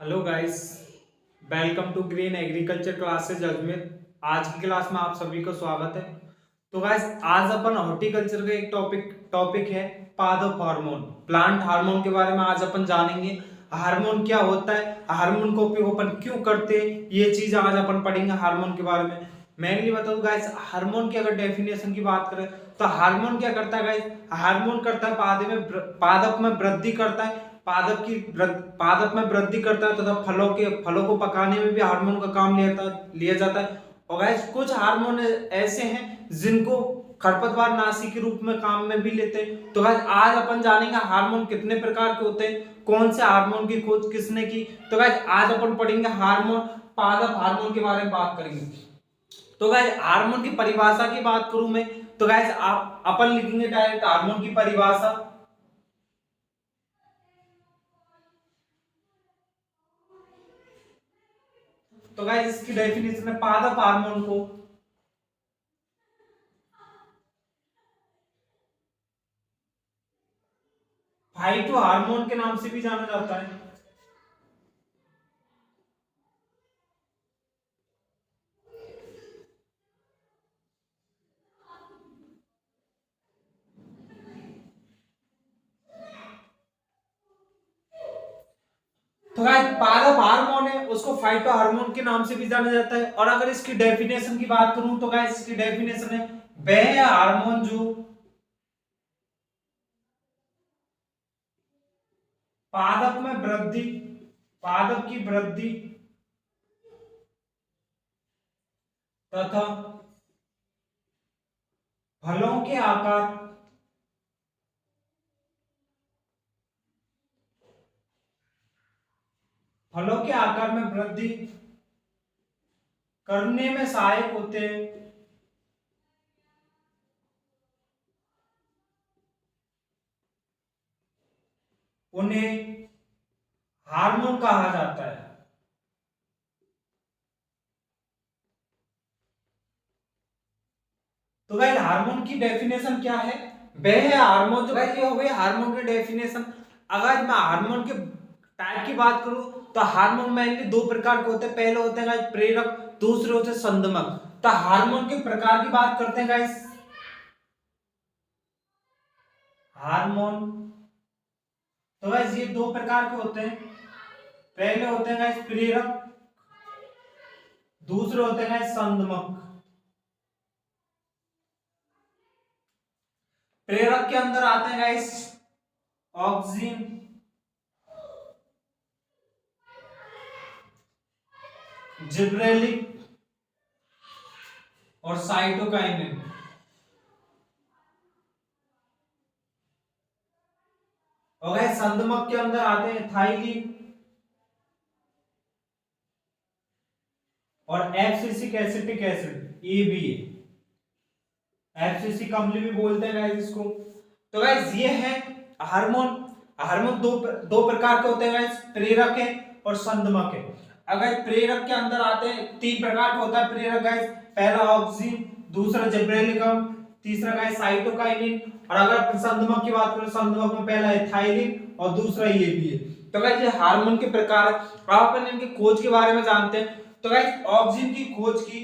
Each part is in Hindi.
Hello guys, welcome to green agriculture classes Ajmer. आज की क्लास में आप सभी का स्वागत है। तो गाइस, आज अपन हॉर्टिकल्चर का एक टॉपिक है पादप हार्मोन, प्लांट हार्मोन के बारे में आज अपन जानेंगे। हार्मोन क्या होता है, हार्मोन का उपयोग अपन क्यों करते हैं, ये चीज आज अपन पढ़ेंगे हार्मोन के बारे में। मेनली बताऊं गाइस, हार्मोन की अगर डेफिनेशन की बात करें तो हार्मोन क्या करता है गाइस, हार्मोन करता है पादप में वृद्धि करता है, पादप में वृद्धि करता है तथा फलों को पकाने में भी हार्मोन का काम लिया जाता है। और गाइस, कुछ हार्मोन ऐसे हैं जिनको खरपतवार नाशी के रूप में काम में भी लेते हैं। तो गाइस, आज अपन जानेंगे हार्मोन कितने प्रकार के होते हैं, कौन से हार्मोन की खोज किसने की। तो गाइस, आज अपन पढ़ेंगे हार्मोन, पादप हार्मोन के बारे में बात करेंगे। तो गाइस, हार्मोन की परिभाषा की बात करूं मैं, तो गाइस अपन लिखेंगे डायरेक्ट हार्मोन की परिभाषा। तो गाइस, इसकी डेफिनेशन है पादप हार्मोन को फाइटो हार्मोन के नाम से भी जाना जाता है। तो गाइस, पादप हार्मोन है उसको फाइटो हार्मोन के नाम से भी जाना जाता है। और अगर इसकी डेफिनेशन की बात करूं तो गाइस, इसकी डेफिनेशन है वह हार्मोन जो पादप में वृद्धि, पादप की वृद्धि तथा फलों के आकार, फलों के आकार में वृद्धि करने में सहायक होते हैं, उन्हें हार्मोन कहा जाता है। तो गाइस, हार्मोन की डेफिनेशन क्या है, वह हार्मोन जो गाइस, ये हो गई हार्मोन की डेफिनेशन। अगर मैं हार्मोन के टाइप की बात करूं तो हार्मोन मेनली दो प्रकार के होते हैं। पहले होते हैं गाइस प्रेरक, दूसरे होते हैं संदमक। तो हार्मोन के प्रकार की बात करते हैं गाइस, हार्मोन तो गाइस ये दो प्रकार के होते हैं। पहले होते हैं गाइस प्रेरक, दूसरे होते हैं गाइस संदमक। प्रेरक के अंदर आते हैं गाइस ऑक्सिन, जिब्रेलिक और साइटोकाइनिन। और गाइस, संदमक के अंदर आते हैं थाइलिन और एब्सिसिक एसिटिक एसिड, ये भी है, एब्सिसिक अम्ल भी बोलते हैं गाइस इसको। तो गाइस, ये है हार्मोन। हार्मोन दो प्रकार के होते हैं गाइस, प्रेरक है और संदमक है। अगर प्रेरक के अंदर आते हैं, तीन प्रकार का होता है प्रेरक गाइस, पहला ऑक्सिन, दूसरा जिब्रेलिकम, तीसरा गाइस साइटोकाइनिन। और अगर संदमक की बात करें, संदमक में पहला है थाइलिन और दूसरा ये भी है। तो गाइस, ये हार्मोन के प्रकार है। अब अपन इनकी खोज के बारे में जानते हैं। तो गाइस, ऑक्सिन की खोज की,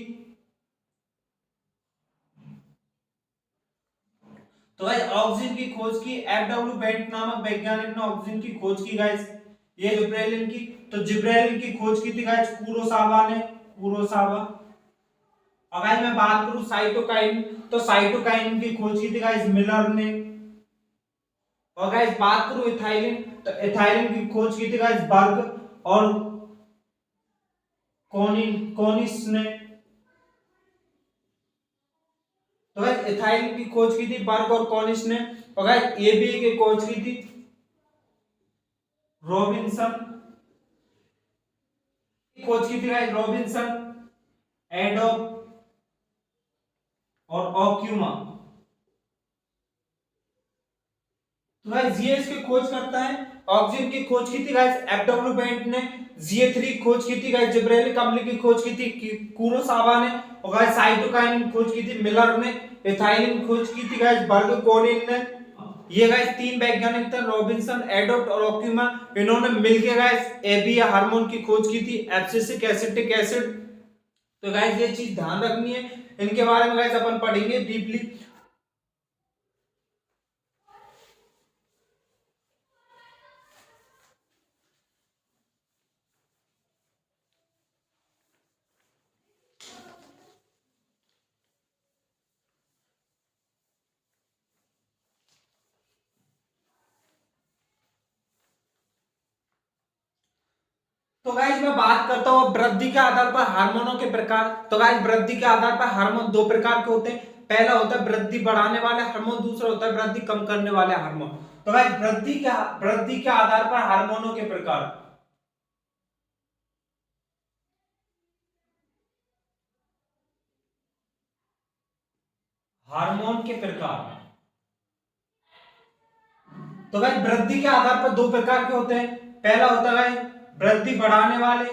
तो गाइस ऑक्सिजन की खोज की एफ.डब्ल्यू. बेंट नामक वैज्ञानिक ने ऑक्सिजन की खोज की गाइस। ये जिब्रेलिन की, तो जिब्रेलिन की खोज की थी गाइस कुरोसावा ने, कुरोसावा। अब गाइस मैं बात करूं साइटोकाइन, तो साइटोकाइन की खोज की थी गाइस मिलर ने। और गाइस बात करूं इथाइलिन, तो इथाइलिन की खोज की थी गाइस बर्ग और कोनिस ने। तो गाइस इथाइलिन की खोज की थी बर्ग और कॉनिस ने। और गाइस एबीए की खोज की थी रॉबिन्सन, खोज की थी गाइस रॉबिन्सन, एडॉप और ओक्यूमा। तो गाइस ये इसकी खोज करता है। ऑक्सीजन की खोज की थी गाइस एफ.डब्ल्यू. बेंट ने, Za3 खोज की थी गाइस जिब्रेलिक अम्ल की खोज की थी कुरोसावा ने। और गाइस साइटोकाइनिन खोज की थी मिलर ने, इथाइलिन खोज की थी गाइस बर्गकोनिन ने। ये गाइस तीन वैज्ञानिक थे, रॉबिन्सन, एडोट और ओक्यूमा। इन्होंने मिलकर गाइस एबी हार्मोन की खोज की थी, एब्सिसिक एसिटिक एसिड। तो गाइस ये चीज ध्यान रखनी है, इनके बारे में गाइस अपन पढ़ेंगे डीपली। तो गाइस मैं बात करता हूँ वृद्धि के आधार पर हार्मोनों के प्रकार। तो गाइस वृद्धि के आधार पर हार्मोन दो प्रकार के होते हैं। पहला होता है वृद्धि बढ़ाने वाले हार्मोन, दूसरा होता है वृद्धि कम करने वाले हार्मोन। तो गाइस वृद्धि के आधार पर हार्मोनों के प्रकार। हार्मोन के प्रकार। तो गाइस वृद्धि के आधार पर दो प्रकार के होते हैं। पहला होता है गाइस वृद्धि बढ़ाने वाले,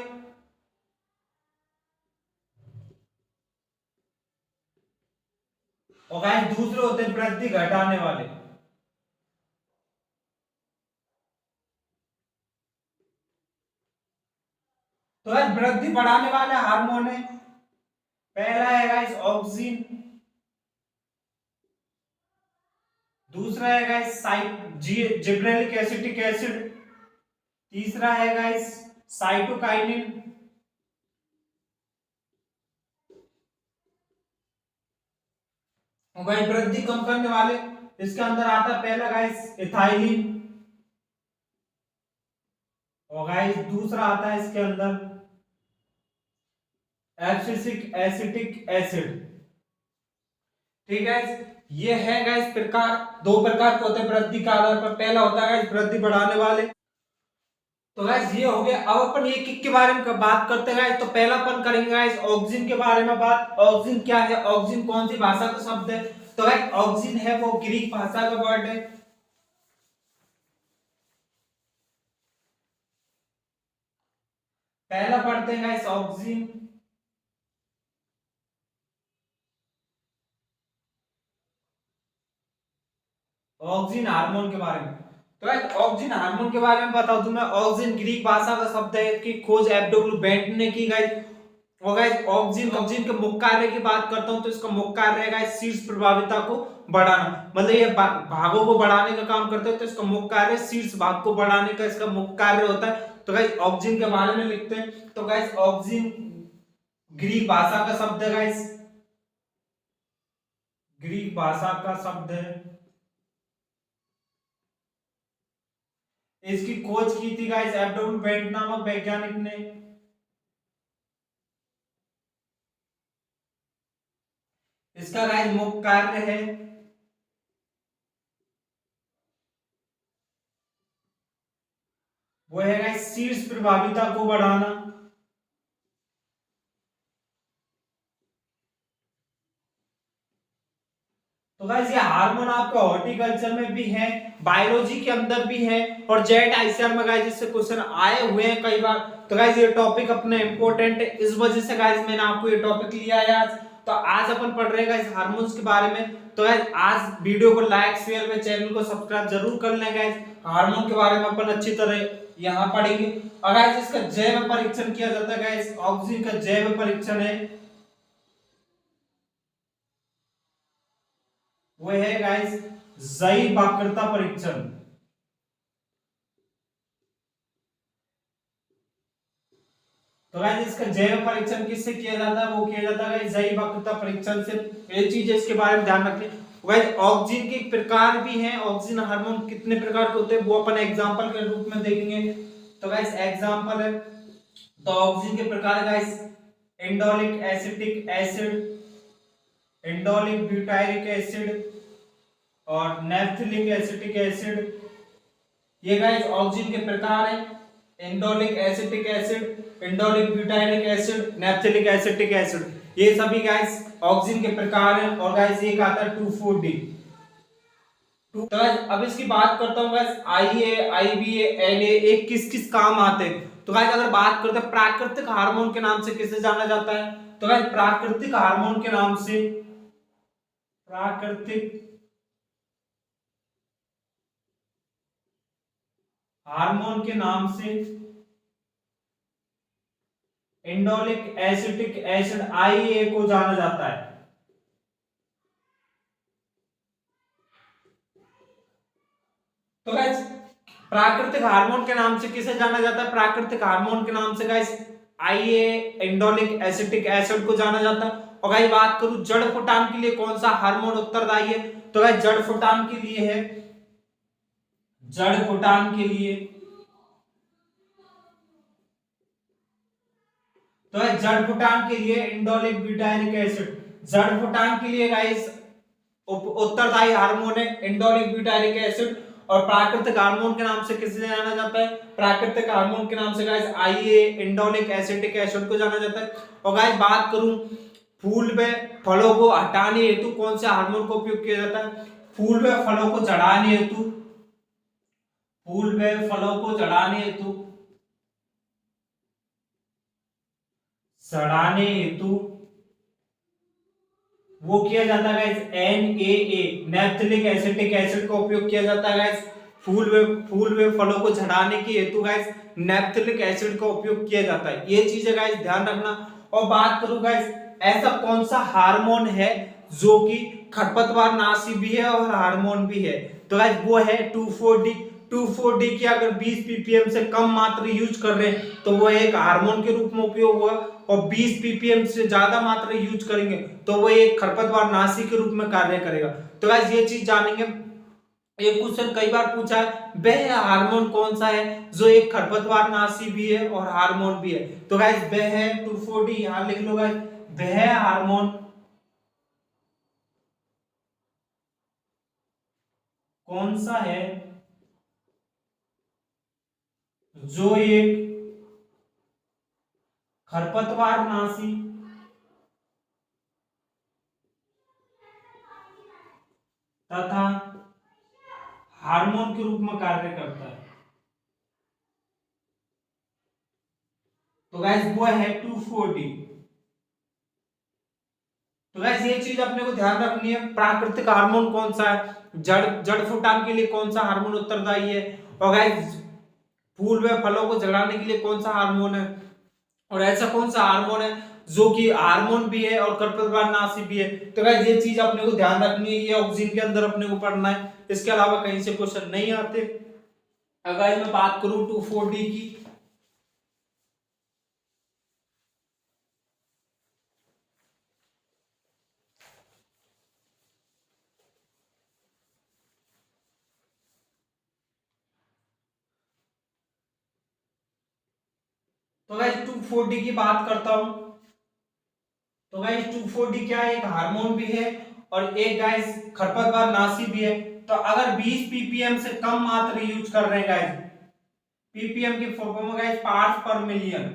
और गाइस दूसरे होते हैं वृद्धि घटाने वाले। तो गाइस वृद्धि बढ़ाने वाले हार्मोन है, पहला है गाइस ऑक्सिन, दूसरा है गाइस जिब्रेलिक एसिटिक एसिड, तीसरा है गाइस साइटोकाइनिन। और गाइस वृद्धि कम करने वाले, इसके अंदर आता है पहला गाइस इथाइलिन, और गाइस दूसरा आता है इसके अंदर एब्सिसिक एसिटिक एसिड। ठीक है, ये है गाइस प्रकार, दो प्रकार के होते हैं वृद्धि के आधार पर। पहला होता है गाइस वृद्धि बढ़ाने वाले। तो गाइस ये हो गया। अब अपन एक एक के बारे में बात करते हैं गाइस। तो पहला अपन करेंगे गाइस ऑक्सिन के बारे में बात। ऑक्सिन क्या है, ऑक्सिन कौन सी भाषा का शब्द है? तो गाइस ऑक्सिन है वो ग्रीक भाषा का वर्ड है। पहला पढ़ते हैं गाइस ऑक्सिन। ऑक्सिन हार्मोन के बारे में। तो गाइस ऑक्सिन हार्मोन के बारे में बताऊं तो मैं, ऑक्सिन ग्रीक भाषा का शब्द है, इसकी खोज एफडब्ल्यू बेंट ने की गाइस। और गाइस ऑक्सिन ऑक्सिन के मुख्य कार्य की बात करता हूं तो इसका मुख्य कार्य है गाइस शीर्ष प्रभाविता को बढ़ाना। मतलब ये भागों को बढ़ाने का काम करते हैं, तो इसका मुख्य कार्य शीर्ष भाग को बढ़ाने का इसका मुख्य कार्य होता है। तो गाइस ऑक्सिन के बारे में लिखते हैं। तो गाइस ऑक्सिन ग्रीक भाषा का शब्द है गाइस, ग्रीक भाषा का शब्द है। इसकी खोज की थी गाइस एफडब्ल्यू बेंट नामक वैज्ञानिक ने। इसका गाइस मुख्य कार्य है वो है गाइस शीर्ष प्रभाविता को बढ़ाना। तो गाइस ये हार्मोन आपके हॉर्टिकल्चर में भी है, बायोलॉजी के अंदर भी है, और जेट आईसीआर में गाइस इससे क्वेश्चन आए हुए हैं कई बार। तो गाइस ये टॉपिक अपने इंपॉर्टेंट है, इस वजह से गाइस मैंने आपको ये टॉपिक लिया है आज। तो आज अपन पढ़ रहे हैं गाइस हार्मोन्स के बारे में। तो गाइस आज वीडियो को लाइक शेयर व चैनल को सब्सक्राइब जरूर कर लें गाइस। हार्मोन के बारे में अपन अच्छी तरह यहाँ पढ़ेंगे। और गाइस इसका जैव परीक्षण किया जाता है गाइस, ऑक्सीजन का जैव परीक्षण है वो है गाइस जैव वक्रता परीक्षण। तो गाइस इसका जैव परीक्षण किससे किया जाता है? वो किया जाता है गाइस जैव वक्रता परीक्षण से। ये चीज है, इसके बारे में ध्यान रखें। गाइस ऑक्सीजन के प्रकार भी हैं, ऑक्सीजन हार्मोन कितने प्रकार के होते हैं वो अपन एग्जांपल के रूप में देखेंगे। तो गाइस एग्जांपल है, तो ऑक्सीजन के प्रकार guys indolic acetic acid, indolic butyric acid और नैप्थेलिक एसिटिक एसिड। ये गाइस ऑक्सीजन के प्रकार है, indolic acetic acid, indolic butylic acid, naphthalic acetic acid. ये सभी गाइस ऑक्सीजन के प्रकार हैं। और गाइस एक आता है 2,4-D। तो गाइस अब इसकी बात करता हूं गाइस, IA, IBA, LA एक किस किस काम आते हैं। तो गाइस अगर बात करते हैं प्राकृतिक हार्मोन के नाम से किसे जाना जाता है? तो गाइस प्राकृतिक हार्मोन के नाम से, प्राकृतिक हार्मोन के नाम से इंडोलिक एसिटिक एसिड आईए को जाना जाता है। तो गाइस प्राकृतिक हार्मोन के नाम से किसे जाना जाता है? प्राकृतिक हार्मोन के नाम से गाइस आईए इंडोलिक एसिटिक एसिड को जाना जाता है। और गाइस बात करूं जड़ फुटान के लिए कौन सा हार्मोन उत्तरदायी है, तो गाइस जड़ फुटान के लिए है, जड़ फुटान के लिए, तो गाइस जड़ फुटान के लिए इंडोलिक ब्यूटाइरिक एसिड, जड़ फुटान के लिए गाइस उत्तरदायी हार्मोन है इंडोलिक ब्यूटाइरिक एसिड। और प्राकृतिक हार्मोन के नाम से किसे जाना जाता है? प्राकृतिक हार्मोन के नाम से गाइस आईए इंडोलिक एसिटिक एसिड को जाना जाता है। और गाइस बात करूं फूल में फलों को हटाने हेतु कौन से हार्मोन का उपयोग किया जाता है? फूल में फलों को झड़ाने हेतु, फूल में फलों को झड़ाने हेतु, सड़ाने हेतु वो किया जाता है गाइस NAA नैप्थेलिक एसिटिक एसिड का उपयोग किया जाता है गाइस। फूल में फलों को झड़ाने के हेतु गाइस नैप्थेलिक एसिड का उपयोग किया जाता है। ये चीजें गाइस ध्यान रखना। और बात करूं गाइस ऐसा कौन सा हार्मोन है जो कि खरपतवार नाशी भी है और हार्मोन भी है, तो गाइस वो है 2,4-D। 2,4-D की अगर 20 ppm से कम मात्रा यूज कर रहे हैं तो वो एक हार्मोन के रूप में उपयोग हुआ, और 20 ppm से ज्यादा मात्रा यूज करेंगे तो वो एक खरपतवार नाशी के रूप में कार्य करेगा। तो गाइस ये चीज जानेंगे। एक क्वेश्चन कई बार पूछा है वह हार्मोन कौन सा है जो एक खरपतवार नाशी भी है और हार्मोन भी है, तो गाइस वह है 2,4-D। यहां लिख लो गाइस वह हार्मोन कौन सा है जो एक खरपतवार नाशी तथा हार्मोन के रूप में कार्य करता है। तो गाइस वो है 2,4-D। तो गाइस ये चीज अपने को ध्यान रखनी है। प्राकृतिक हार्मोन कौन सा है, जड़ जड़ फुटान के लिए कौन सा हार्मोन उत्तरदायी है, और गाइस फूल व फलों को जलाने के लिए कौन सा हार्मोन है, और ऐसा कौन सा हार्मोन है जो कि हार्मोन भी है और खरपतवार नाशी भी है। तो गाइस ये चीज अपने को ध्यान रखनी है, ये ऑक्सीजन के अंदर अपने को पढ़ना है, इसके अलावा कहीं से क्वेश्चन नहीं आते। अगर मैं बात करूं 2,4-D की, तो गाइस 2,4-D की बात करता हूं। तो गाइस 2,4-D क्या है? एक हार्मोन भी है और एक गाइस खरपतवार नाशी भी है। तो अगर 20 ppm से कम मात्रा यूज कर रहे हैं गाइस, ppm की फॉर्म में गाइस पार्ट्स पर मिलियन,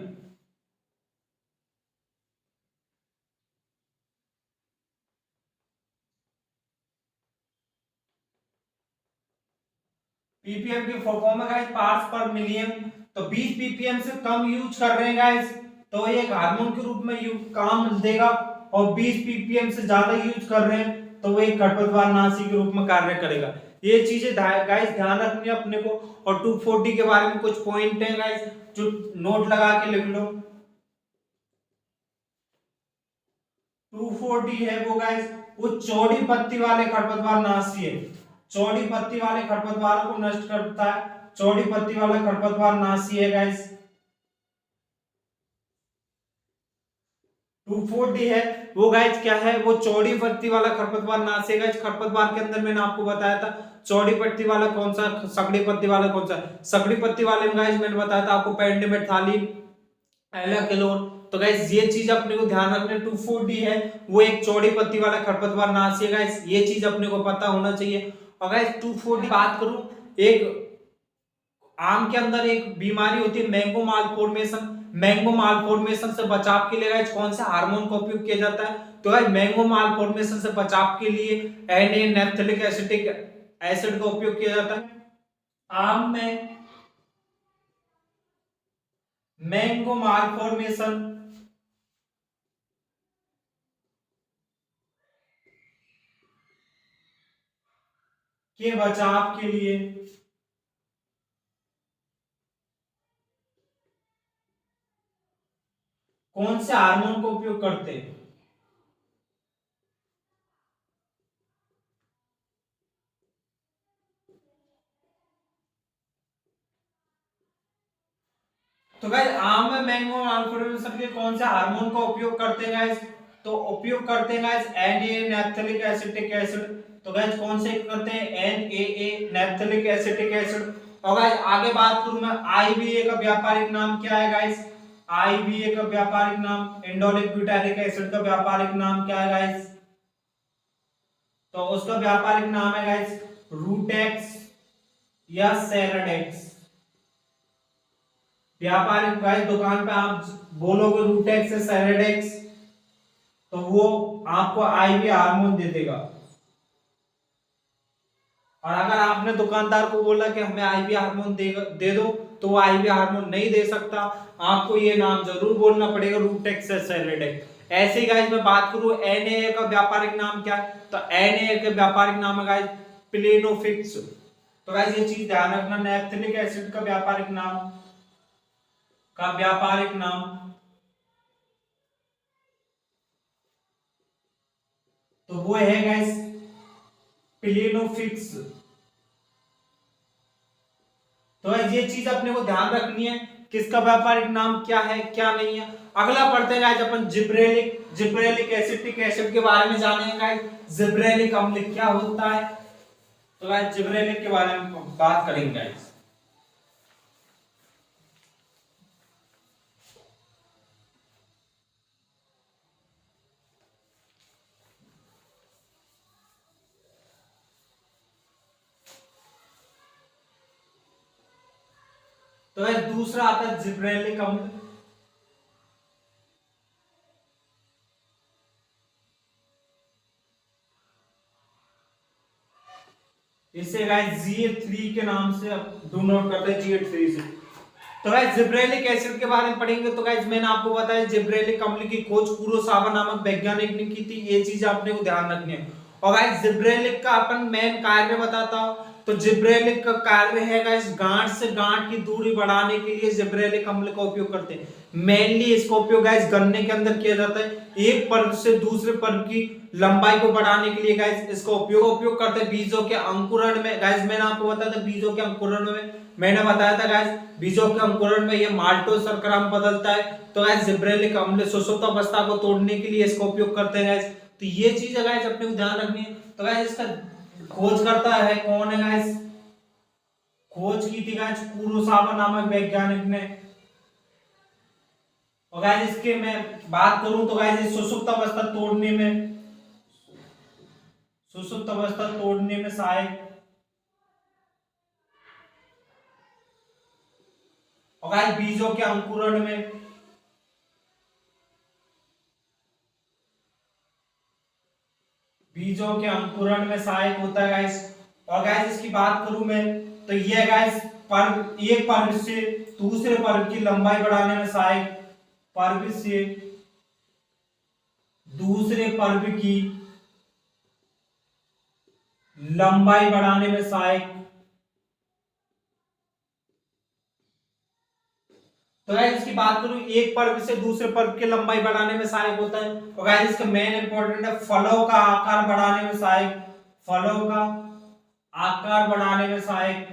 ppm की फॉर्म में गाइस पार्ट्स पर मिलियन। तो 20 ppm से कम यूज कर रहे हैं गाइस तो ये एक हार्मोन के रूप में काम देगा, और 20 ppm से ज्यादा यूज कर रहे हैं तो वो एक खरपतवार नाशी के रूप में कार्य करेगा। ये चीजें गाइस ध्यान रखनी है अपने को। और 2,4-D के बारे में कुछ पॉइंट है गाइस जो नोट लगा के लिख लो। 2,4-D है वो गाइस वो चौड़ी पत्ती वाले खरपतवार नाशी है, चौड़ी पत्ती वाले खरपतवारों को नष्ट करता है, चौड़ी पत्ती वाला खरपतवार नाशी है गाइस। 2,4-D है वो गाइस क्या है? वो चौड़ी पत्ती वाला खरपतवार नाशी है गाइस। खरपतवार के अंदर मैंने आपको बताया था चौड़ी पत्ती वाला कौन सा, सकड़ी पत्ती वाला कौन सा। सकड़ी पत्ती वाले में गाइस मैंने बताया था आपको पेंडिमेथालिन, एलाकेलोन। तो गाइस ये चीज अपने को ध्यान रखना, 2,4-D है वो एक चौड़ी पत्ती वाला खरपतवार नाशी है गाइस, ये चीज अपने को पता होना चाहिए। और गाइस 2,4-D बात करूं, एक आम के अंदर एक बीमारी होती है मैंगो माल फॉर्मेशन, मैंगो माल फॉर्मेशन से बचाव के लिए गाइस कौन सा हार्मोन का उपयोग किया जाता है? तो गाइस मैंगो माल फॉर्मेशन से बचाव के लिए Na नैप्थेलिक एसिटिक एसिड का उपयोग किया जाता है। आम में मैंगो माल फॉर्मेशन के बचाव के लिए कौन से हार्मोन का उपयोग करते हैं? तो गाइस आम में मैंगो और अल्फाबेट में सबके कौन से हार्मोन का उपयोग करते हैं गाइस? तो उपयोग करते हैं guys NA naphthalic acetic acid. तो गाइस कौन से करते हैं? NAA naphthalic acetic acid. और गाइस आगे बात करूं मैं आईबीए का व्यापारिक नाम क्या है गाइस? आईबीए का व्यापारिक नाम इंडोलिक ब्यूटारिक एसिड का व्यापारिक नाम क्या है गाइस? तो उसका व्यापारिक नाम है गाइस रूटेक्स या सेरेडेक्स। व्यापारिक गाइस दुकान पे आप बोलोगे रूटेक्स या सेरेडेक्स तो वो आपको आईवी हार्मोन दे देगा। और अगर आपने दुकानदार को बोला कि हमें आईवी हार्मोन दे दो तो वो आईवी हार्मोन नहीं दे सकता, आपको ये नाम जरूर बोलना पड़ेगा रूटेक्स या सेरेडेक्स। ऐसे ही गाइस मैं बात करूं एनए का व्यापारिक नाम क्या है? तो एनए का व्यापारिक नाम है गाइस प्लेनोफिक्स। तो गाइस ये चीज ध्यान रखना, नैप्थेलिक एसिड का व्यापारिक नाम तो वो है गाइस प्लेनोफिक्स। तो गाइस ये चीज अपने को ध्यान रखनी है किसका व्यापारिक नाम क्या है क्या नहीं है। अगला पढ़ते हैं गाइस अपन जिब्रेलिक एसिटिक एसिड के बारे में जानेंगे गाइस। जिब्रेलिक अम्ल क्या होता है? तो गाइस जिब्रेलिक के बारे में बात करेंगे गाइस। तो गाइस दूसरा आता है जिब्रेलिक अम्ल। इसे गाइस Ga3 के नाम से डू नोट करते हैं, Ga3 से। तो गाइस जिब्रेलिक एसिड के बारे में पढ़ेंगे। तो गाइस मैंने आपको बताया जिब्रेलिक अम्ल की खोज कुरोसावा नामक वैज्ञानिक ने की थी, ये चीज आपने को ध्यान रखनी है। और गाइस जिब्रेलिक का अपन मेन कार्य बताता हूं। तो जिब्रेलिक का कार्य है गाइस गांठ से गांठ की दूरी बढ़ाने के लिए जिब्रेलिक अम्ल का उपयोग करते हैं। मेनली इसका उपयोग गाइस गन्ने के अंदर किया जाता है। एक पर्व से दूसरे पर्व की लंबाई को बढ़ाने के लिए गाइस इसका उपयोग करते हैं। बीजों के अंकुरण में गाइस मैंने आपको बताया था, बीजों के अंकुरण में मैंने बताया था गाइस, बीजों के अंकुरण में ये माल्टोस शर्करा में बदलता है। तो गाइस जिब्रेलिक अम्ल सुषुप्तावस्था को तोड़ने के लिए इसका उपयोग करते हैं गाइस। तो ये चीज है गाइस अपने को ध्यान रखनी है। तो गाइस इसका खोज करता है कौन है गाइस? खोज की थी गाइस कुरोसावा नामक वैज्ञानिक ने। और गाइस इसके मैं बात करूं तो गाइस सुषुप्तावस्था तोड़ने में सहायक। और गाइस बीजों के अंकुरण में सहायक होता है गाइस। और गाइस इसकी बात करूं मैं तो ये गाइस पर्व एक पर्व से दूसरे पर्व की लंबाई बढ़ाने में सहायक, पर्व से दूसरे पर्व की लंबाई बढ़ाने में सहायक। तो गाइस इसकी बात करूं एक पर्व से दूसरे पर्व की लंबाई बढ़ाने में सहायक होता है। और गाइस इसका मेन इंपॉर्टेंट है फलों का आकार बढ़ाने में सहायक, फलों का आकार बढ़ाने में सहायक।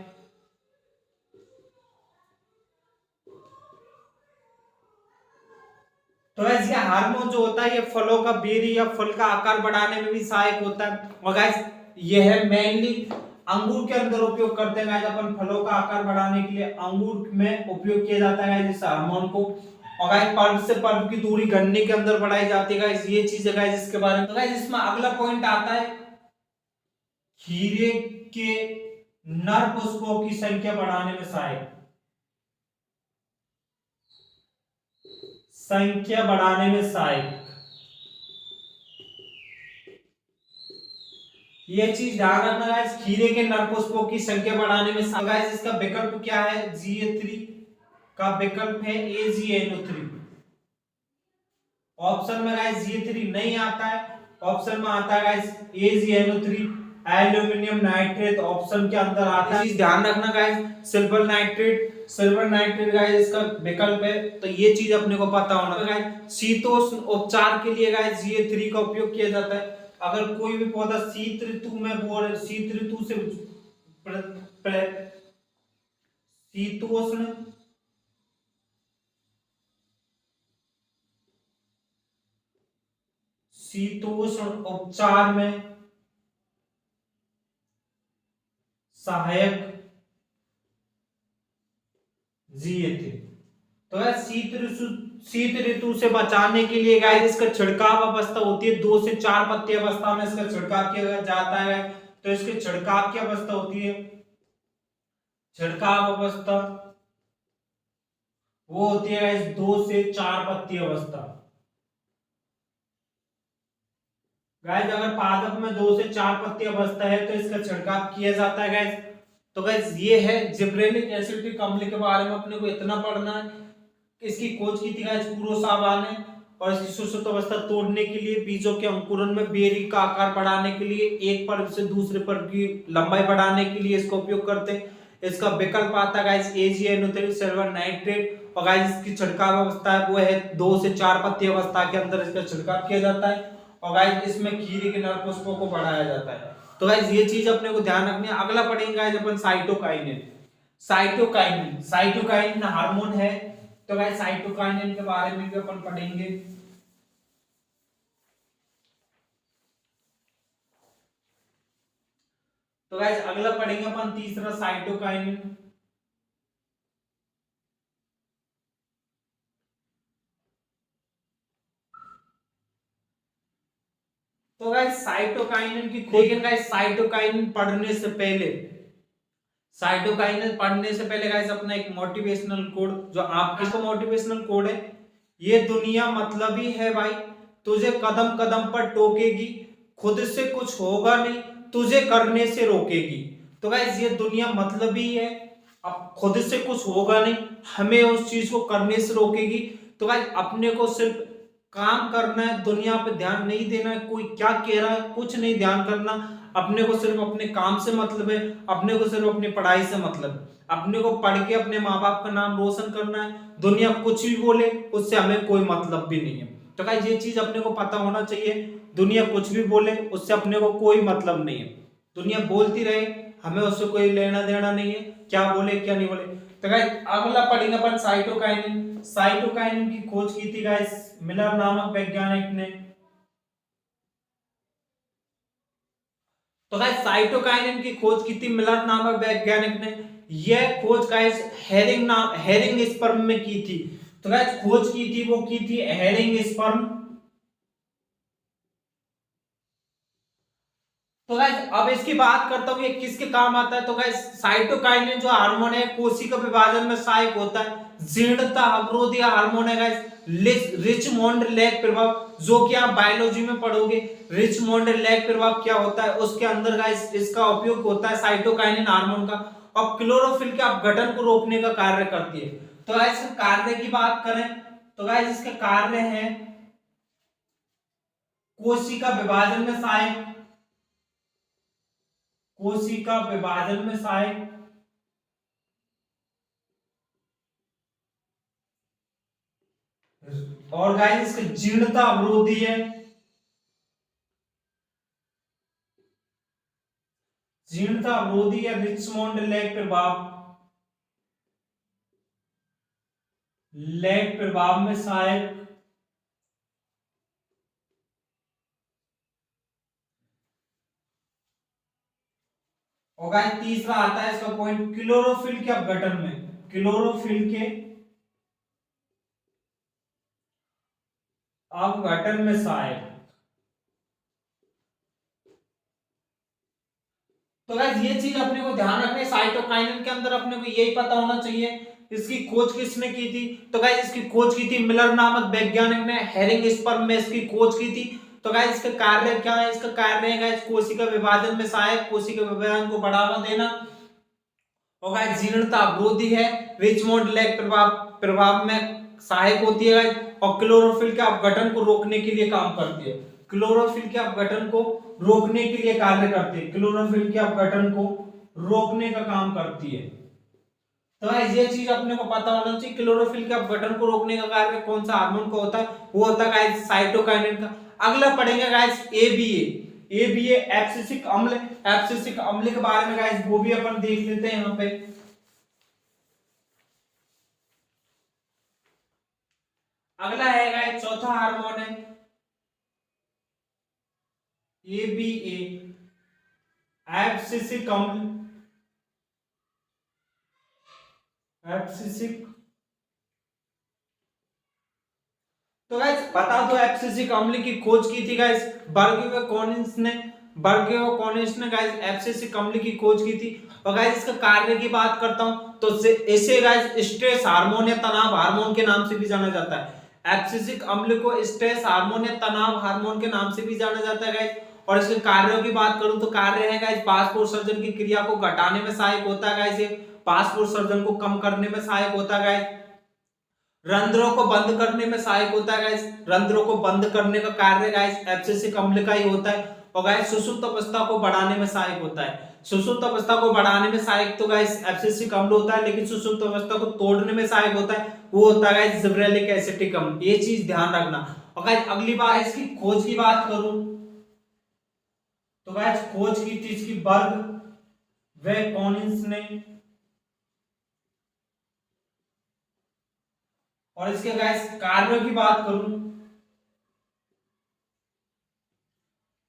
तो गाइस ये हार्मोन जो होता है ये फलों का बेरी या फल का आकार बढ़ाने में भी सहायक होता है। और गाइस ये है मेनली अंगूर के अंदर उपयोग करते हैं गाइस अपन फलों का आकार बढ़ाने के लिए अंगूर में उपयोग किया जाता है गाइस इस हार्मोन को। और गाइस पर्व से पर्व की दूरी गन्ने के अंदर बढ़ाई जाती है गाइस, ये चीज है गाइस इसके बारे में। तो गाइस इसमें अगला पॉइंट आता है खीरे के नर पुष्पों की संख्या बढ़ाने में सहायक, संख्या बढ़ाने में सहायक। ये चीज ध्यान रखना गाइस, खीरे के नर पुष्पों की संख्या बढ़ाने में सहायक। गाइस इसका विकल्प क्या है? Ga3 का विकल्प है AgNO3। ऑप्शन में गाइस Ga3 नहीं आता है, ऑप्शन में आता है guys AgNO3 aluminium nitrate option के अंदर आता है। चीज ध्यान रखना guys, silver nitrate silver nitrate guys इसका विकल्प है। तो ये चीज अपने को पता होना गाइस। शीतोष्ण उपचार के लिए गाइस ये3 का उपयोग किया जाता है। अगर कोई भी पौधा शीत ऋतु में बोल शीत ऋतु से शीतोष्ण शीतोष्ण उपचार में सहायक जीए थे। तो शीत ऋतु से बचाने के लिए गाइस इसका छिड़काव अवस्था होती है, 2 से 4 पत्ती अवस्था में इसका छिड़काव किया जाता है। तो इसके छिड़काव की अवस्था होती है, छिड़काव अवस्था वो होती है गाइस 2 से 4 पत्ती अवस्था। गाइस अगर पादप में 2 से 4 पत्ती अवस्था है तो इसका छिड़काव किया जाता है गाइस। तो गाइस ये है जिब्रेलिक एसिड अम्ल के बारे में अपने को इतना पढ़ना है। इसकी खोज की थी गाइस कुरोसावा ने, और इसकी सुषुप्त अवस्था तोड़ने के लिए, बीजों के अंकुरन में बेरी का आकार बढ़ाने के लिए, एक पर्व से दूसरे पर्व की लंबाई बढ़ाने के लिए इसका उपयोग करते हैं। इसका विकल्प आता है गाइस AgNO3 सिल्वर नाइट्रेट। और गाइस इसकी छिड़काव अवस्था है वो है 2 से 4 पत्ती अवस्था के अंदर इसका छिड़काव किया जाता है। और गाइस इसमें खीरे के नर पुष्पों को बढ़ाया जाता है। तो गाइस ये चीज अपने को ध्यान रखनी है। अगला पढ़ेंगे गाइस अपन साइटोकाइनिन। साइटोकाइनिन हार्मोन है। तो गाइस साइटोकाइनिन के बारे में भी अपन पढ़ेंगे। तो गाइस अगला पढ़ेंगे अपन तीसरा साइटोकाइनिन। तो गाइस साइटोकाइनिन की लेकिन गाइस साइटोकाइनिन पढ़ने से पहले गाइस अपना एक मोटिवेशनल कोड, जो आपका मोटिवेशनल कोड है, ये दुनिया मतलबी है भाई, तुझे कदम कदम पर टोकेगी, खुद से कुछ होगा नहीं, तुझे करने से रोकेगी। तो गाइस ये दुनिया मतलबी है, अब खुद से कुछ होगा नहीं, हमें उस चीज को करने से रोकेगी। तो गाइस अपने को सिर्फ काम करना है, दुनिया पे ध्यान नहीं देना है, कोई क्या कह रहा है कुछ नहीं ध्यान करना। अपने को सिर्फ अपने काम से मतलब है, अपने को सिर्फ अपनी पढ़ाई से मतलब है, अपने को पढ़ के अपने माँ बाप का नाम रोशन करना है। दुनिया कुछ भी बोले उससे हमें कोई मतलब भी नहीं है। तो गाइस ये चीज अपने को पता होना चाहिए, दुनिया कुछ भी बोले उससे अपने को कोई मतलब नहीं है। दुनिया बोलती रहे, हमें उससे कोई लेना देना नहीं है, क्या बोले क्या नहीं बोले। तो गाइस अगला पढ़ेंगे अपन साइटोकाइनिन। साइटोकाइनिन की खोज की थी गाइस मिलर नामक वैज्ञानिक ने। तो गाइस साइटोकाइनिन की खोज की थी मिलर नामक वैज्ञानिक ने। यह खोज गाइस हेरिंग स्पर्म में की थी। तो गाइस खोज की थी वो की थी हेरिंग स्पर्म। तो गाइस अब इसकी बात करता हूं ये किसके काम आता है। तो गाइस साइटोकाइनिन जो हार्मोन है कोशिका विभाजन में सहायक होता है, जीर्णता अवरोधी हार्मोन है गाइस। रिचमोंड लैग प्रभाव जो कि आप बायोलॉजी में पढ़ोगे, रिचमोंड लैग प्रभाव क्या होता है, उसके अंदर गाइस इसका उपयोग होता है साइटोकाइनिन हार्मोन का। और क्लोरोफिल के अपघटन को रोकने का कार्य करती है। तो गाइस कार्य की बात करें तो गाइस इसके कार्य है कोशिका विभाजन में सहायक, कोशिका विभाजन में सहायक, और गाइस इसका जीर्णता अवरोधी है, जीर्णता अवरोधी है, रिचमोंड लैग प्रभाव में सहायक। और गाइस तीसरा आता है इसका पॉइंट क्लोरोफिल के अपघटन में, क्लोरोफिल के अपघटन में सहायक। तो गाइस ये चीज अपने को ध्यान रखनी है। साइटोकाइनिन के अंदर अपने को यही पता होना चाहिए इसकी खोज किसने की थी। तो गाइस इसकी खोज की थी मिलर नामक वैज्ञानिक ने, हेरिंग स्पर्म में इसकी खोज की थी। तो गाइस इसका कार्य क्या है, इसका कार्य है गाइस कोशिका विभाजन में सहायक, कोशिका विभाजन को बढ़ावा देना। और गाइस जीर्णता अवरोधी है, रिचमोंड लैग प्रभाव में सहायक होती है गाइस। और क्लोरोफिल के अपघटन को रोकने के लिए काम करती है, क्लोरोफिल के अपघटन को रोकने के लिए कार्य करती है, क्लोरोफिल के अपघटन को रोकने का काम करती है। तो गाइस ये चीज अपने को पता होना चाहिए। क्लोरोफिल के अपघटन को रोकने का कार्य कौन सा हार्मोन का होता है, वो होता है गाइस साइटोकाइनिन का। अगला पढ़ेंगे गाइस एबीए एब्सिसिक अम्ल। एब्सिसिक अम्ल के बारे में गाइस वो भी अपन देख लेते हैं यहाँ पे। अगला है गाइस चौथा हार्मोन है एबीए एब्सिसिक अम्ल। एब्सिसिक, तो गाइस बता दो एब्सिसिक अम्ल की खोज की थी गाइस बर्गेकोनिस ने। बर्गेकोनिस ने गाइस एब्सिसिक अम्ल की खोज की थी। और गाइस इसका कार्य की बात करता हूं तो इसे गाइस स्ट्रेस हार्मोन या तनाव हार्मोन के नाम से भी जाना जाता है। एब्सिसिक अम्ल को स्ट्रेस हार्मोन या तनाव हार्मोन के नाम से भी जाना जाता है गाइस। और इसके कार्यों की बात करूं तो कार्य है गाइस वाष्पोत्सर्जन की क्रिया को घटाने में सहायक होता है गाइस। ये वाष्पोत्सर्जन को कम करने में सहायक होता है गाइस। रंध्रों को बंद करने में सहायक होता है गाइस। रंध्रों को बंद करने का कार्य गाइस एब्सिसिक अम्ल का ही होता है। और गाइस सुषुप्त अवस्था को बढ़ाने में सहायक होता है। सुषुप्त अवस्था को बढ़ाने में सहायक तो गाइस एब्सिसिक अम्ल होता है, लेकिन सुषुप्त अवस्था को तोड़ने में सहायक होता है वो होता है गाइस जिब्रेलिक एसिटिक अम्ल। ये चीज ध्यान रखना। और गाइस अगली बार इसकी खोज की बात करूं तो गाइस खोज की थी इसकी बर्गेकोनिस ने। और इसके गाइस कार्यों की बात करूं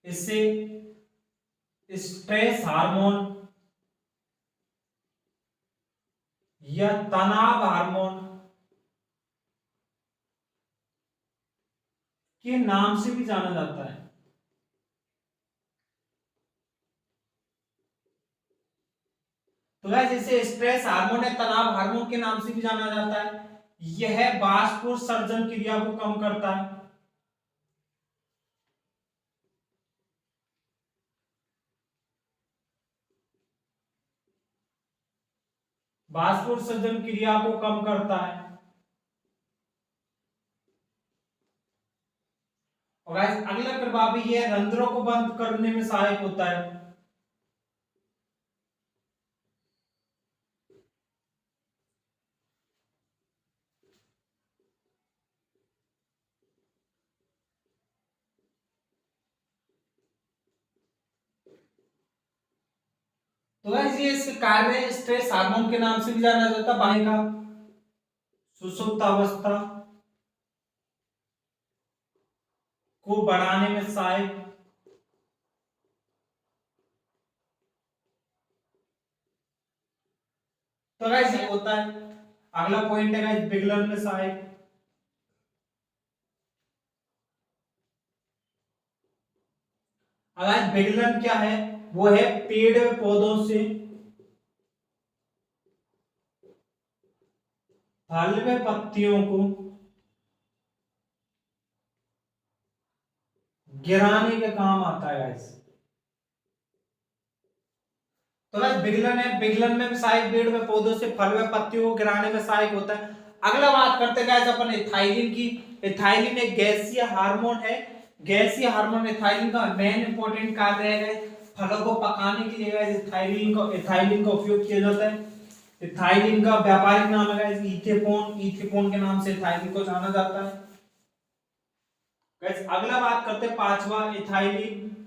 इससे स्ट्रेस हार्मोन या तनाव हार्मोन के नाम से भी जाना जाता है। तो गाइस इसे स्ट्रेस हार्मोन या तनाव हार्मोन के नाम से भी जाना जाता है। यह वाष्पोत्सर्जन क्रिया को कम करता है। वाष्पोत्सर्जन क्रिया को कम करता है। और गाइस अगला प्रभाव भी है रंध्रों को बंद करने में सहायक होता है। तो गाइस ये इसके कार्य स्ट्रेस हार्मोन के नाम से भी जाना जाता है। बाएं का सुषुप्त अवस्था को बढ़ाने में सहायक। तो गाइस ये होता है। अगला पॉइंट है गाइस विगलन में सहायक। अगर विगलन क्या है, वो है पेड़ पौधों से फल में पत्तियों को गिराने के काम आता है गाइस। तो गाइस विगलन है, विगलन में भी सहायक पेड़ में पौधों से फल में पत्तियों को गिराने में सहायक होता है। अगला बात करते हैं गाइस अपन इथाइलिन की। इथाइलिन एक गैसीय हार्मोन है। गैसीय हार्मोन इथाइलिन का मेन इंपॉर्टेंट कार्य है गाइस फलों को पकाने के लिए गाइस इथाइलिन का उपयोग किया जाता है। इथाइलिन का व्यापारिक नाम है गाइस इथेपोन। इथेपोन के नाम से इथाइलिन को जाना जाता है। गाइस अगला बात करते हैं पांचवा इथाइलिन।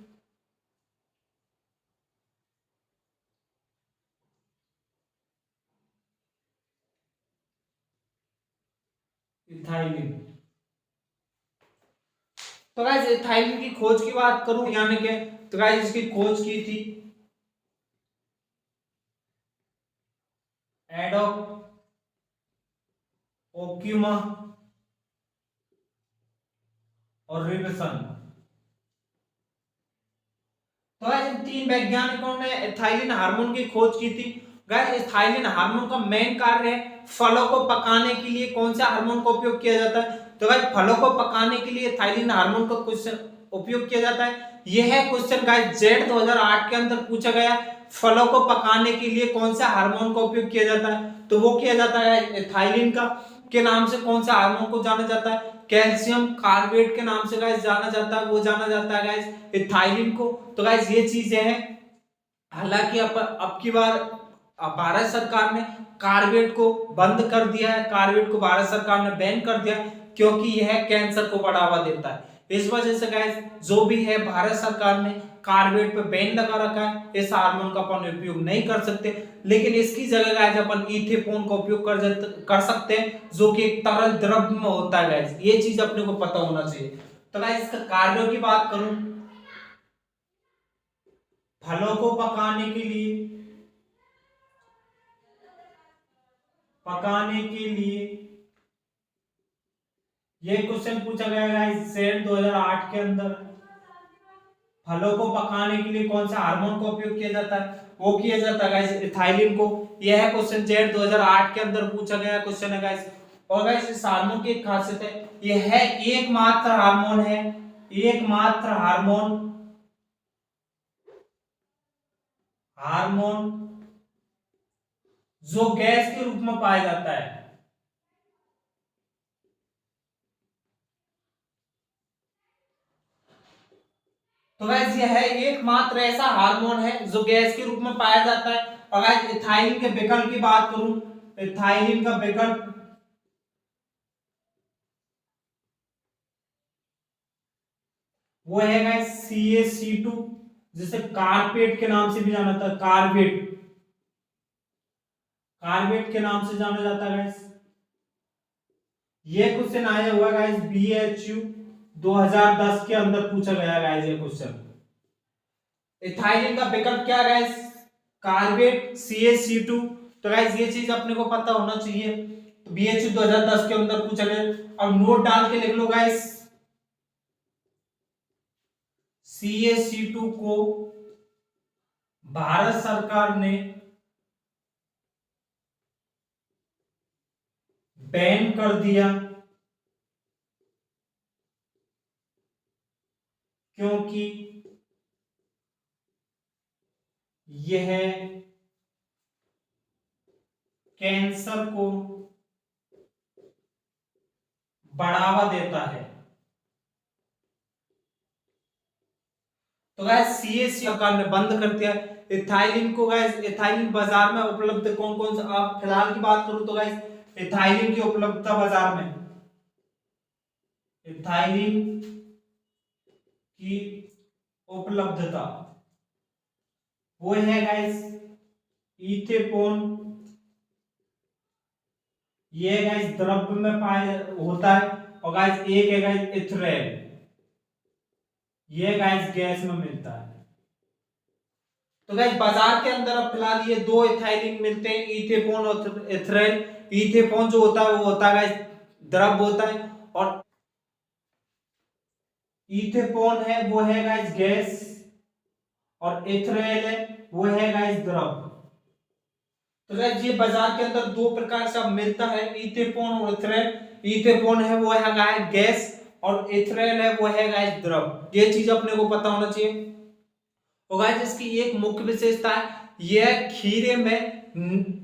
इथाइलिन, तो गाइस इथाइलिन की खोज की बात करूं वैज्ञानिक है तो गाइस इसकी खोज की थी एडोप ओक्यूमा और रिबसन। तो गाइस इन तीन वैज्ञानिकों ने इथाइलिन हार्मोन की खोज की थी। गाइस इथाइलिन हार्मोन का मेन कार्य है फलों को पकाने के लिए कौन सा हार्मोन का उपयोग किया जाता है। तो गाइस फलों को पकाने के लिए इथाइलिन हार्मोन का क्वेश्चन उपयोग किया जाता है। यह है क्वेश्चन गाइस जेड 2008 के अंदर पूछा गया। फलों को पकाने के लिए कौन सा हार्मोन का उपयोग किया जाता है, तो वो किया जाता है इथाइलिन का। के नाम से कौन सा हार्मोन को जाना जाता है, कैल्शियम कार्बेट के नाम से गाइस जाना जाता है, वो जाना जाता है गाइस इथाइलिन को। तो गाइस ये चीजें हैं। हालांकि अब की बार भारत सरकार ने कार्बेट को बंद कर दिया है, कार्बेट को भारत सरकार ने बैन कर दिया क्योंकि यह कैंसर को बढ़ावा देता है। इस वजह से गाइस जो भी है भारत सरकार ने कार्बेट पे बैन लगा रखा है, इस हार्मोन का अपन उपयोग नहीं कर सकते, लेकिन इसकी जगह गाइस अपन इथेनॉल का उपयोग कर सकते हैं जो कि एक तरल द्रव्य में होता है गाइस, ये चीज अपने को पता होना चाहिए। तो गाइस इसका कार्यों की बात करूं, फलों को पकाने के लिए ये क्वेश्चन पूछा गया गाइस सेट 2008 के अंदर, फलों को पकाने के लिए कौन सा हार्मोन का उपयोग किया जाता है, वो किया जाता है गाइस इथाइलिन को। यह है क्वेश्चन जेड 2008 के अंदर पूछा गया क्वेश्चन है गाइस। और गाइस इस हार्मोन की एक खासियत है, यह है एकमात्र हार्मोन है, एकमात्र हार्मोन जो गैस के रूप में पाया जाता है। तो गाइस यह है एकमात्र ऐसा हार्मोन है जो गैस के रूप में पाया जाता है। और गाइस इथाइलिन के विकल्प की बात करूं, इथाइलिन का विकल्प वो है गाइस CaC2, जिसे कार्पेट के नाम से भी जाना जाता है, कार्बेट के नाम से जाना जाता है गाइस। ये क्वेश्चन आया हुआ गाइस BHU 2010 के अंदर पूछा गया गाइस ये क्वेश्चन। इथाइलिन का विकल्प क्या गाइस, कार्बेट CaC2। तो गाइस ये चीज अपने को पता होना चाहिए, तो BHU 2010 के अंदर पूछा गया। अब नोट डाल के लिख लो गाइस, CaC2 को भारत सरकार ने बैन कर दिया क्योंकि यह कैंसर को बढ़ावा देता है। तो गाइस CaC सरकार ने बंद कर दिया। इथाइलिन को गाइस, इथाइलिन बाजार में उपलब्ध कौन कौन सा, आप फिलहाल की बात करूं तो गाइस इथाइलिन की उपलब्धता बाजार में, इथाइलिन की उपलब्धता वो है गाइस इथेनॉल, ये गाइस द्रव्य में पाया होता है। और गाइस एक है गाइस इथेनॉल, ये गाइस गैस में मिलता है। तो गाइस बाजार के अंदर अब फिलहाल ये दो इथाइलिन मिलते हैं, इथेनॉल और इथेनॉल। इथेनॉल जो होता है वो होता है गाइस द्रव होता है, और इथेनॉल है वो है गाइस गैस, और इथेनॉल है वो है गाइस द्रव। तो गाइस ये बाजार के अंदर दो प्रकार से मिलता है, इथेनॉल और इथेनॉल। इथेनॉल है वो है गाइस गैस, और इथेनॉल है वो है गाइस द्रव। ये चीज अपने को पता होना चाहिए। और गाइस इसकी एक मुख्य विशेषता है, यह खीरे में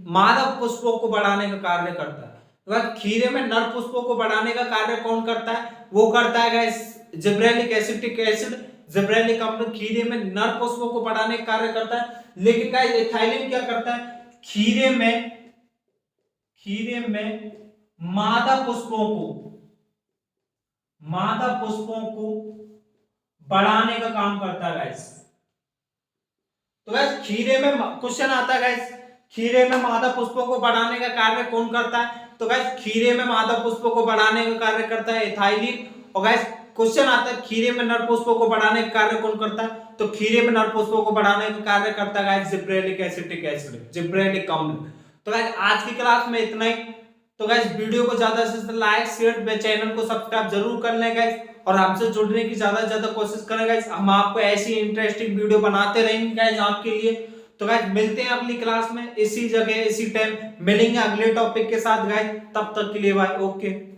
मादक पुष्पों को बढ़ाने का कार्य करता है। तो खीरे में नर पुष्पों को बढ़ाने का कार्य कौन करता है, वो करता है guys gibberellic acetic acid, gibberellic अम्ल खीरे में नर पुष्पों को बढ़ाने का कार्य करता है। लेकिन गाइस इथाइलिन क्या करता है, खीरे में मादा पुष्पों को बढ़ाने का काम करता है गाइस। तो गाइस खीरे में क्वेश्चन आता है गाइस, खीरे में मादा पुष्पों को बढ़ाने का कार्य कौन करता है, तो गाइस खीरे में मादा पुष्पों को बढ़ाने का कार्य करता है इथाइलिन। और गाइस क्वेश्चन आता है खीरे में नर पुष्पों को बढ़ाने का कार्य कौन करता है, तो खीरे में नर पुष्पों को बढ़ाने का कार्य करता है guys gibberellic acetic acid, gibberellic अम्ल। तो गाइस आज की क्लास में इतना ही। तो गाइस वीडियो को ज्यादा से ज्यादा लाइक शेयर, चैनल को सब्सक्राइब जरूर कर लें गाइस, और हमसे जुड़ने की ज्यादा से ज्यादा कोशिश करें गाइस। हम आपको ऐसी इंटरेस्टिंग वीडियो बनाते रहेंगे गाइस आपके लिए। तो गाइस मिलते हैं अगली क्लास में, इसी जगह इसी टाइम मिलेंगे अगले टॉपिक के साथ गाइस। तब तक के लिए बाय, ओके।